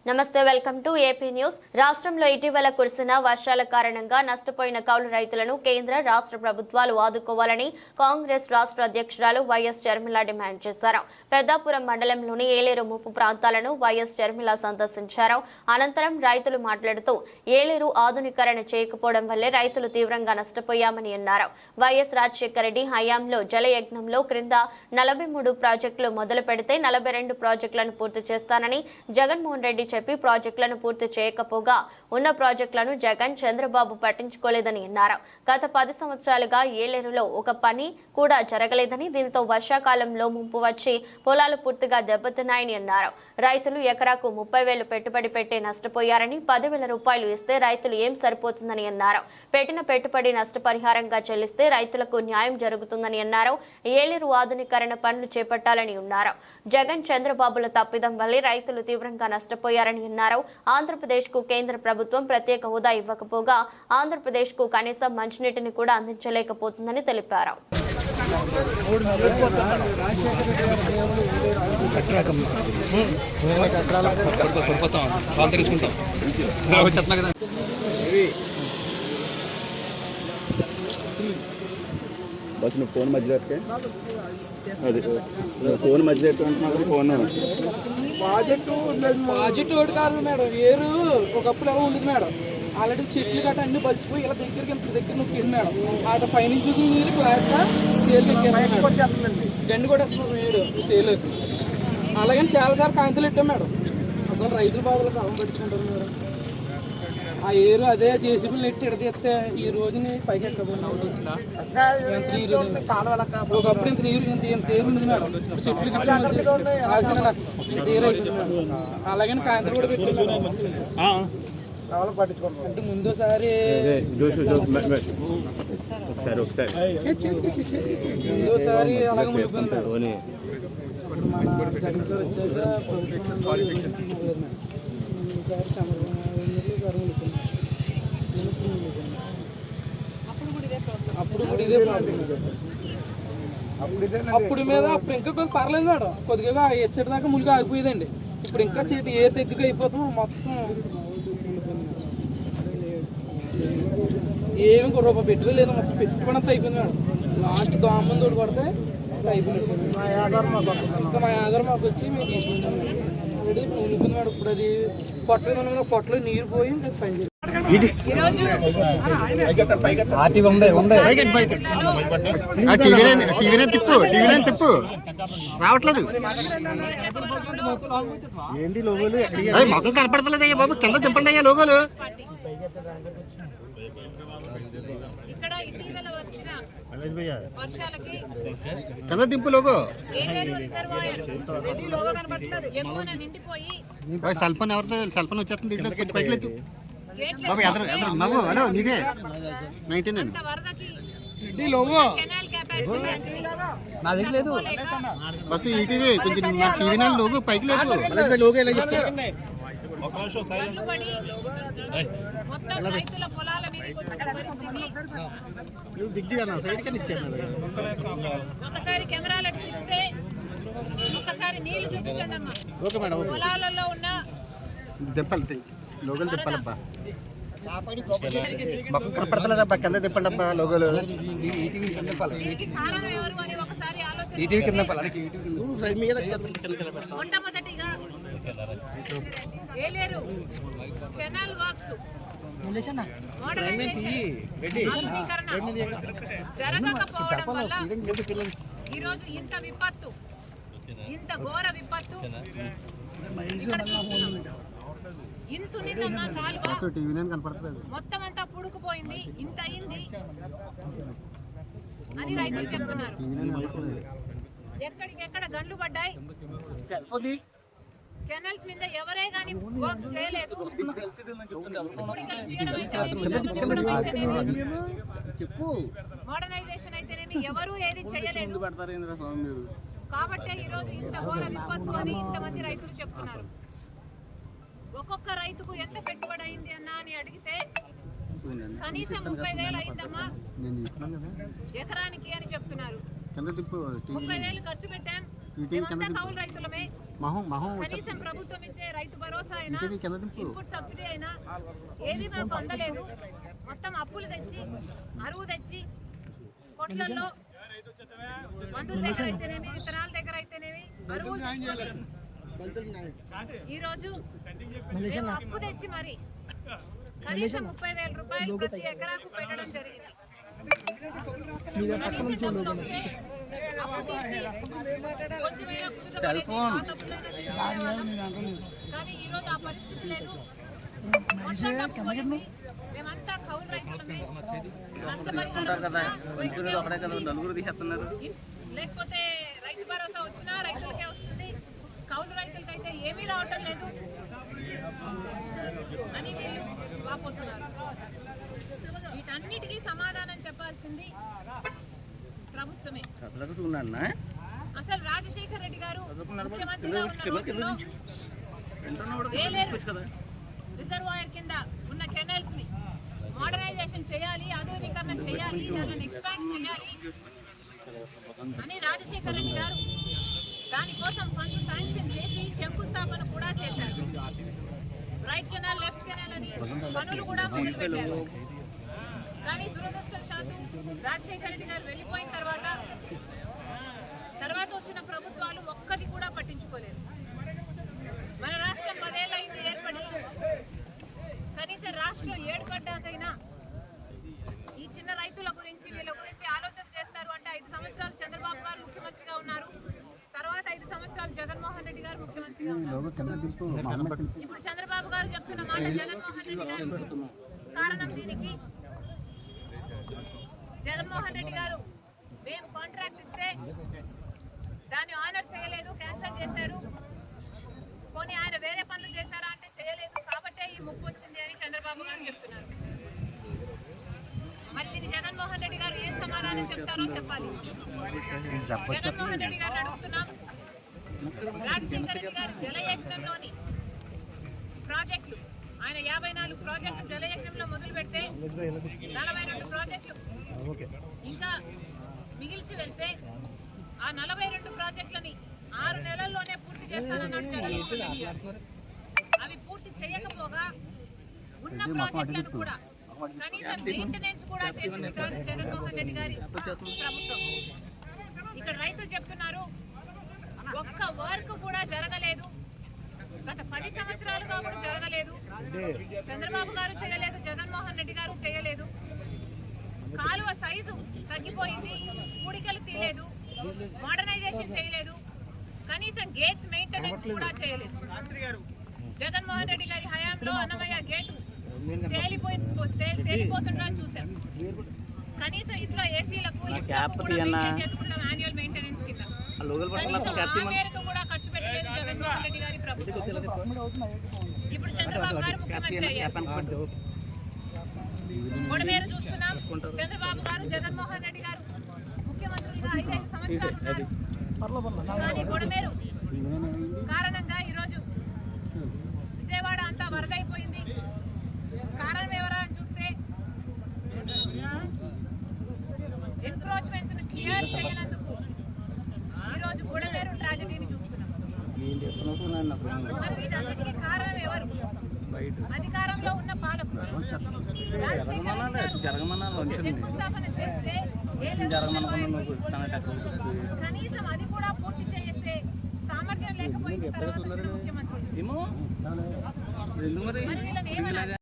నమస్తే, welcome to AP news. రాష్ట్రంలో ఇటీవల కురిసిన వర్షాల కారణంగా నష్టపోయిన కౌలు రైతులను కేంద్ర రాష్ట్ర ప్రభుత్వాలు ఆదుకోవాలని కాంగ్రెస్ రాష్ట్ర అధ్యక్షురాలు వైఎస్ షర్మిల డిమాండ్ చేశారు. పెద్దాపురం మండలంలోని ఏలేరు ముప్పు ప్రాంతాలను వైఎస్ షర్మిల సందర్శించారు. అనంతరం రైతులు మాట్లాడుతూ ఏలేరు ఆధునీకరణ చేయకపోవడం వల్లే రైతులు తీవ్రంగా నష్టపోయామని అన్నారు. వైఎస్ రాజశేఖర రెడ్డి హయాంలో జలయజ్ఞంలో క్రింద 43 ప్రాజెక్టులు మొదలు పెడితే 42 ప్రాజెక్టులను పూర్తి చేస్తానని జగన్మోహన్ రెడ్డి చెప్పి ప్రాజెక్టులను పూర్తి చేయకపోగా ఉన్న ప్రాజెక్టులను జగన్ చంద్రబాబు పట్టించుకోలేదని అన్నారు. గత 10 సంవత్సరాలుగా ఏలేరులో ఒక పని కూడా జరగలేదని, దీనితో వర్షాకాలంలో ముంపు వచ్చి పొలాలు పూర్తిగా దెబ్బతిన్నాయని అన్నారు. రైతులు ఎకరాకు 30,000 పెట్టుబడి పెట్టి నష్టపోయారని, 10,000 రూపాయలు ఇస్తే రైతులు ఏం సరిపోతుందని అన్నారు. పెట్టిన పెట్టుబడి నష్టపరిహారంగా చెల్లిస్తే రైతులకు న్యాయం జరుగుతుందని అన్నారు. ఏలేరు ఆధునీకరణ పనులు చేపట్టాలని ఉన్నారు. జగన్ చంద్రబాబుల తప్పిదం వల్లే రైతులు తీవ్రంగా నష్టపోయారని అన్నారు. ఆంధ్రప్రదేశ్ కు కేంద్ర ప్రభుత్వం ప్రత్యేక హోదా ఇవ్వకపోగా ఆంధ్రప్రదేశ్ కు కనీసం మంచినీటిని కూడా అందించలేకపోతుందని తెలిపారు. बस में फोन मध्य रखे फोन मध्य फोन ప్రాజెక్టు ఒకటి కాదు మేడం. ఏరు ఒకప్పుడు ఎలా ఉంది మేడం, ఆల్రెడీ చెట్లు గట్ట అన్ని బలిచిపోయి ఇలా దగ్గరికి ఇంత దగ్గర నొక్కింది మేడం. అటు పైనుంచి నీరు సేలు గండి కూడా వస్తున్నారు నీరు సేలోకి. అలాగని చాలాసార్లు కాంతులు పెట్టాం మేడం. అసలు రైతుల బాబులకు అలం పట్టుకుంటారు మేడం. ఆ ఏరు అదే జేసీబీలు నెట్టి ఎడతీస్తే ఈ రోజుని పైకి ఎక్కబోతున్నాం. ఒకప్పుడు ఇంత నీరు ఇంత ఏరు ఉంది మేడం. చెట్లు అలాగని కాంతులు కూడా పెట్టారు. అంటే ముందోసారి అలాగే ముందుకుంది. మన జగన్ సార్ వచ్చాక అప్పుడు మీద అప్పుడు ఇంకా కొద్దిగా పర్లేదు మేడం. కొద్దిగా ఎచ్చటి దాకా ములిగా ఆగిపోయేదండి. ఇప్పుడు ఇంకా చెట్టు ఏ దగ్గరగా అయిపోతాం మొత్తం ఏమి రూపాయి పెట్టుబడి లేదు. మొత్తం పెట్టుబడి అంతా అయిపోయింది మేడం. లాస్ట్ దోమంది తోడు కొడితే అయిపోయింది. ఇంకా మా ఆధార్ మాకు వచ్చి మేము తీసుకుంటాం. ఆల్రెడీ మునిపోయింది మేడం. ఇప్పుడు అది పొట్టలు పొట్టలో నీరు పోయి పని తిప్పు రావట్లేదు. ఏంటి లోగోలు మొత్తం కనపడతలేదు అయ్యా బాబు, కింద తిప్పండి అయ్యా లోగోలు. కింద దింపు లోగో. సెల్ఫోన్ ఎవరితో సెల్ఫోన్ వచ్చేస్తుంది దీంట్లో కొంచెం పైకి లేదు బాబు. ఎదురు బాబు హలో నీదే 19 నా దగ్గర లేదు బస్సు ఈటీవీ కొంచెం టీవీ నా లోగో పైకి లేదు. లోగో ఎలా చెప్తారు? సైడ్ కానీ ఇచ్చాను. ఒకసారి కెమెరాలు తిప్పితే ఒకసారి నీళ్లు చూపించండి అమ్మా. Okay madam. పొలాలలో ఉన్న దింపాలి లోగోలు దింపాలబ్బా. మాకు కనపడతలేదబ్బా, కింద తిప్పండి అబ్బా లోగోలు. కారణం ఎవరు అని ఒకసారి ఆలోచన. మొట్టమొదటిగా ఏలేరు కెనాల్ వర్క్స్ జరగకపోవడం వల్ల ఈరోజు ఇంత విపత్తు, ఇంత ఘోర విపత్తు. ఇంత మొత్తం అంతా పుడుకుపోయింది, ఇంత అయింది అని రైతులు చెప్తున్నారు. ఎక్కడికెక్కడ గండ్లు పడ్డాయి. కెనల్స్ మీద ఎవరే గానీ వర్క్ చేయలేదు. మోడర్నైజేషన్ అయితేనేమి ఎవరు ఏది చేయలేదు. కాబట్టి ఈరోజు ఇంత ఘోర విపత్తు అని ఇంతమంది రైతులు చెప్తున్నారు. ఒక్కొక్క రైతుకు ఎంత పెట్టుబడి అయింది అన్నా అని అడిగితే కనీసం 30,000 అయిందమ్మా ఎకరానికి అని చెప్తున్నారు. 30,000 ఖర్చు పెట్టాం. కౌలు రైతులమే. మహం కనీసం ప్రభుత్వం ఇచ్చే రైతు భరోసా అయినా ఈటీవీ కింద దింపు. ఇన్పుట్ సబ్సిడీ అయినా ఏది మనకు అందలేదు. మొత్తం అప్పులు తెచ్చి అరువు తెచ్చి కొట్లలో మందుల దగ్గర అయితేనేమి విత్తనాల దగ్గర అయితేనేమి అరువులు తెచ్చుకొని ఈరోజు మేము అప్పు తెచ్చి మరి కనీసం 30,000 రూపాయలు ప్రతి ఎకరాకు పెట్టడం జరిగింది. కనీసం డబ్బులు వస్తే అప్పు తీర్చి కొంచెమైనా కుదుటపడేది, పాత అప్పులైనా తీర్చేవాళ్ళం. కానీ ఈరోజు ఆ పరిస్థితి లేదు. మొత్తం డబ్బు పోయింది. మేమంతా కౌలు రైతులమే. నష్టపరిహారం లేకపోతే రైతు భరోసా వచ్చినా రైతులకే వస్తుంది, కౌలు రైతులకైతే ఏమీ రావటం లేదు అని వీళ్ళు వాపోతున్నారు. వీటన్నిటికీ సమాధానం చెప్పాల్సింది ప్రభుత్వమే. అసలు రాజశేఖర్ రెడ్డి గారు ముఖ్యమంత్రిగా ఉన్న రోజుల్లో రిజర్వాయర్ కింద ఉన్న కెనాల్స్ ని మోడర్నైజేషన్ చేయాలి, ఆధునీకరణ చేయాలి, దానిని ఎక్స్పాండ్ చేయాలి అని రాజశేఖర్ రెడ్డి గారు దానికోసం ఫండ్స్ శాంక్షన్ చేసి శంకుస్థాపన కూడా చేశారు. రైట్ కెనాల్, లెఫ్ట్ కెనాల్ అని పనులు కూడా మొదలుపెట్టారు. కానీ దురదృష్టవశాత్తు రాజశేఖర్ రెడ్డి గారు వెళ్ళిపోయిన తర్వాత వచ్చిన ప్రభుత్వాలు ఒక్కటి కూడా పట్టించుకోలేదు. మన రాష్ట్రం 10 ఏళ్ళు అయింది ఏర్పడి. కనీసం రాష్ట్రం ఏర్పడ్డాకైనా ఈ చిన్న రైతుల గురించి వీళ్ళ గురించి ఆలోచన చేస్తారు అంటే 5 సంవత్సరాలు చంద్రబాబు గారు ముఖ్యమంత్రిగా ఉన్నారు, తర్వాత 5 సంవత్సరాలు జగన్మోహన్ రెడ్డి గారు ముఖ్యమంత్రిగా ఉన్నారు. ఇప్పుడు చంద్రబాబు గారు చెప్తున్న మాట జగన్మోహన్ రెడ్డి గారు కారణం. దీనికి జగన్మోహన్ రెడ్డి గారు మేము కాంట్రాక్ట్ ఇస్తే దాన్ని ఆనర్ చేయలేదు, క్యాన్సిల్ చేశారు. పోనీ ఆయన వేరే పనులు చేశారా అంటే చేయలేదు, కాబట్టే ఈ ముప్పు వచ్చింది అని చంద్రబాబు గారు చెప్తున్నారు. మరి దీన్ని జగన్మోహన్ రెడ్డి గారు ఏం సమాధానం చెప్తారో చెప్పాలి. జగన్మోహన్ రెడ్డి గారు అడుగుతున్నాం, రాజశేఖర రెడ్డి గారు జలయజ్ఞంలోని ప్రాజెక్టులు ఆయన 54 ప్రాజెక్టులు జలయజ్ఞంలో మొదలు పెడితే 42 ప్రాజెక్టులు ఇంకా మిగిల్చి వెళ్తే ఆ 42 ప్రాజెక్టులని 6 నెలల్లోనే పూర్తి చేస్తానన్నాడు జగన్మోహన్ రెడ్డి గారు. అవి పూర్తి చేయకపోగా ఉన్న ప్రాజెక్టులను కూడా కనీసం మెయింటెనెన్స్ కూడా చేసింది కాదు జగన్మోహన్ రెడ్డి గారి ప్రభుత్వం. ఇక్కడ రైతులు చెప్తున్నారు ఒక్క వర్క్ కూడా జరగలేదు, గత 10 సంవత్సరాలుగా కూడా జరగలేదు. చంద్రబాబు గారు చేయలేదు, జగన్మోహన్ రెడ్డి గారు చేయలేదు. కాలువ సైజు తగ్గిపోయింది, కూడికలు తీయలేదు, మోడర్నైజేషన్ చేయలేదు, కనీసం గేట్స్ మెయింటెనెన్స్ కూడా చేయలేదు. జగన్మోహన్ రెడ్డి గారి హయాంలో అన్నమయ్య గేటు తేలిపోతుండగా చూసాం. కనీసం ఇంట్లో ఏసీలకు చేసుకుంటాం యాన్యువల్ మెయింటెనెన్స్ కింద. కనీసం ఆ మేరకు కూడా ఖర్చు పెట్టలేదు జగన్మోహన్ రెడ్డి గారి ప్రభుత్వం. ఇప్పుడు చంద్రబాబు గారు ముఖ్యమంత్రి అయ్యారు. బొడమేరు చూస్తున్నాం, చంద్రబాబు గారు జగన్మోహన్ రెడ్డి గారు ముఖ్యమంత్రిగా 5 సంవత్సరాలు ఉన్నారు. కానీ బొడమేరు కారణంగా ఈరోజు విజయవాడ అంతా వరదైపోయింది. కారణం ఎవరా అని చూస్తే ఎన్క్రోచ్మెంట్స్ క్లియర్ చేయనందుకు ఈరోజు బొడమేరు ట్రాజడీని చూస్తున్నాం. మరి వీటన్నిటికీ కారణం ఎవరు? అధికారంలో ఉన్న పాలకులు. శంకుస్థాపన చేస్తే కనీసం అది కూడా పూర్తి చేసే సామర్థ్యం లేకపోయింది తర్వాత ముఖ్యమంత్రి. మరి వీళ్ళని ఏమన్నా